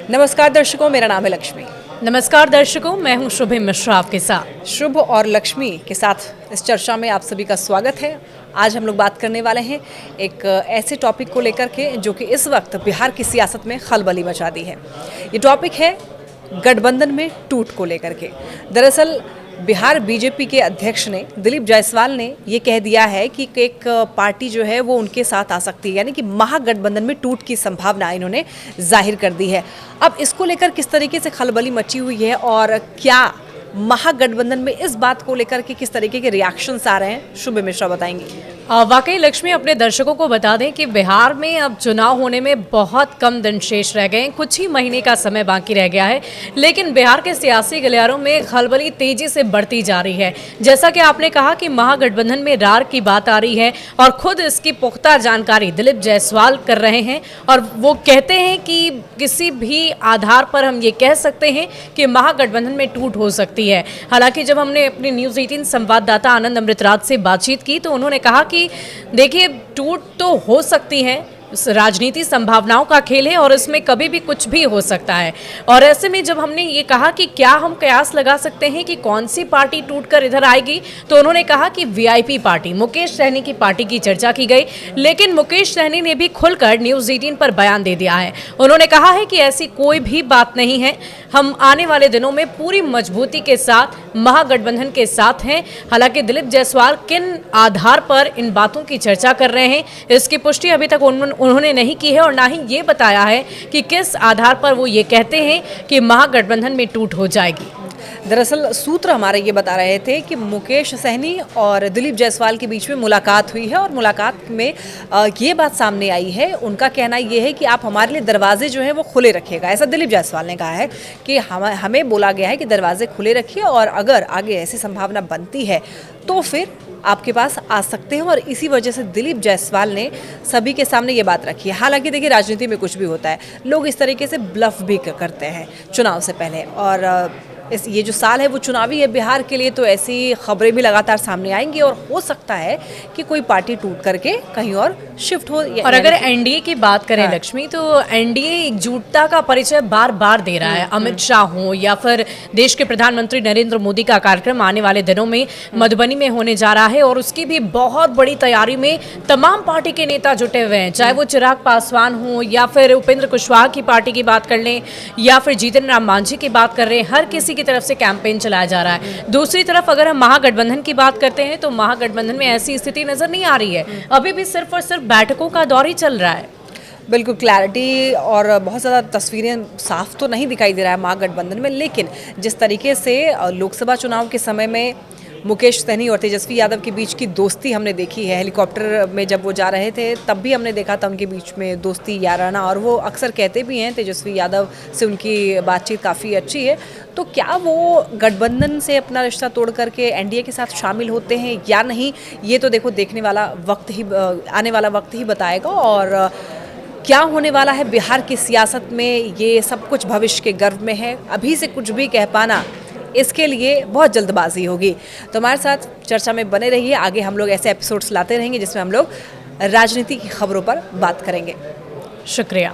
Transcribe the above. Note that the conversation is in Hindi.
नमस्कार दर्शकों, मेरा नाम है लक्ष्मी। नमस्कार दर्शकों, मैं हूं शुभम मिश्रा आपके साथ। शुभ और लक्ष्मी के साथ इस चर्चा में आप सभी का स्वागत है। आज हम लोग बात करने वाले हैं एक ऐसे टॉपिक को लेकर के जो कि इस वक्त बिहार की सियासत में खलबली मचा दी है। ये टॉपिक है गठबंधन में टूट को लेकर के। दरअसल बिहार बीजेपी के अध्यक्ष ने दिलीप जायसवाल ने ये कह दिया है कि एक पार्टी जो है वो उनके साथ आ सकती है, यानी कि महागठबंधन में टूट की संभावना इन्होंने जाहिर कर दी है। अब इसको लेकर किस तरीके से खलबली मची हुई है और क्या महागठबंधन में इस बात को लेकर के किस तरीके के रिएक्शंस आ रहे हैं, शुभ मिश्रा बताएंगी। वाकई लक्ष्मी, अपने दर्शकों को बता दें कि बिहार में अब चुनाव होने में बहुत कम दिन शेष रह गए हैं, कुछ ही महीने का समय बाकी रह गया है, लेकिन बिहार के सियासी गलियारों में खलबली तेजी से बढ़ती जा रही है। जैसा कि आपने कहा कि महागठबंधन में रार की बात आ रही है और खुद इसकी पुख्ता जानकारी दिलीप जायसवाल कर रहे हैं और वो कहते हैं कि किसी भी आधार पर हम ये कह सकते हैं कि महागठबंधन में टूट हो सकती है। हालांकि जब हमने अपने न्यूज़ 18 संवाददाता आनंद अमृतराज से बातचीत की तो उन्होंने कहा कि देखिए, टूट तो हो सकती है, राजनीति संभावनाओं का खेल है और इसमें कभी भी कुछ भी हो सकता है। और ऐसे में जब हमने ये कहा कि क्या हम कयास लगा सकते हैं कि कौन सी पार्टी टूटकर इधर आएगी, तो उन्होंने कहा कि वीआईपी पार्टी, मुकेश सहनी की पार्टी की चर्चा की गई, लेकिन मुकेश सहनी ने भी खुलकर न्यूज़ 18 पर बयान दे दिया है। उन्होंने कहा है कि ऐसी कोई भी बात नहीं है, हम आने वाले दिनों में पूरी मजबूती के साथ महागठबंधन के साथ हैं। हालांकि दिलीप जायसवाल किन आधार पर इन बातों की चर्चा कर रहे हैं, इसकी पुष्टि अभी तक उन्होंने नहीं की है और ना ही ये बताया है कि किस आधार पर वो ये कहते हैं कि महागठबंधन में टूट हो जाएगी। दरअसल सूत्र हमारे ये बता रहे थे कि मुकेश सहनी और दिलीप जायसवाल के बीच में मुलाकात हुई है और मुलाकात में ये बात सामने आई है। उनका कहना ये है कि आप हमारे लिए दरवाजे जो हैं वो खुले रखिएगा। ऐसा दिलीप जायसवाल ने कहा है कि हमें बोला गया है कि दरवाजे खुले रखिए और अगर आगे ऐसी संभावना बनती है तो फिर आपके पास आ सकते हैं। और इसी वजह से दिलीप जायसवाल ने सभी के सामने ये बात रखी है। हालांकि देखिए, राजनीति में कुछ भी होता है, लोग इस तरीके से ब्लफ भी करते हैं चुनाव से पहले। और ये जो साल है वो चुनावी है बिहार के लिए, तो ऐसी खबरें भी लगातार सामने आएंगी और हो सकता है कि कोई पार्टी टूट करके कहीं और शिफ्ट हो। और अगर एनडीए की बात करें लक्ष्मी, तो एनडीए एकजुटता का परिचय बार बार दे रहा है। अमित शाह हो या फिर देश के प्रधानमंत्री नरेंद्र मोदी का कार्यक्रम आने वाले दिनों में मधुबनी में होने जा रहा है और उसकी भी बहुत बड़ी तैयारी में तमाम पार्टी के नेता जुटे हुए हैं, चाहे वो चिराग पासवान हो या फिर उपेंद्र कुशवाहा की पार्टी की बात कर लें या फिर जीतन राम मांझी की बात कर रहे हैं। हर किसी की तरफ से कैंपेन चलाया जा रहा है। दूसरी तरफ अगर हम महागठबंधन की बात करते हैं तो महागठबंधन में ऐसी स्थिति नजर नहीं आ रही है, अभी भी सिर्फ और सिर्फ बैठकों का दौर ही चल रहा है। बिल्कुल क्लैरिटी और बहुत ज़्यादा तस्वीरें साफ तो नहीं दिखाई दे रहा है महागठबंधन में, लेकिन जिस तरीके से लोकसभा चुनाव के समय में मुकेश सहनी और तेजस्वी यादव के बीच की दोस्ती हमने देखी है। हेलीकॉप्टर में जब वो जा रहे थे तब भी हमने देखा था उनके बीच में दोस्ती याराना, और वो अक्सर कहते भी हैं तेजस्वी यादव से उनकी बातचीत काफ़ी अच्छी है। तो क्या वो गठबंधन से अपना रिश्ता तोड़ करके एनडीए के साथ शामिल होते हैं या नहीं, ये तो देखो देखने वाला आने वाला वक्त ही बताएगा। और क्या होने वाला है बिहार की सियासत में, ये सब कुछ भविष्य के गर्भ में है। अभी से कुछ भी कह पाना, इसके लिए बहुत जल्दबाजी होगी। तो हमारे साथ चर्चा में बने रहिए, आगे हम लोग ऐसे एपिसोड्स लाते रहेंगे जिसमें हम लोग राजनीति की खबरों पर बात करेंगे। शुक्रिया।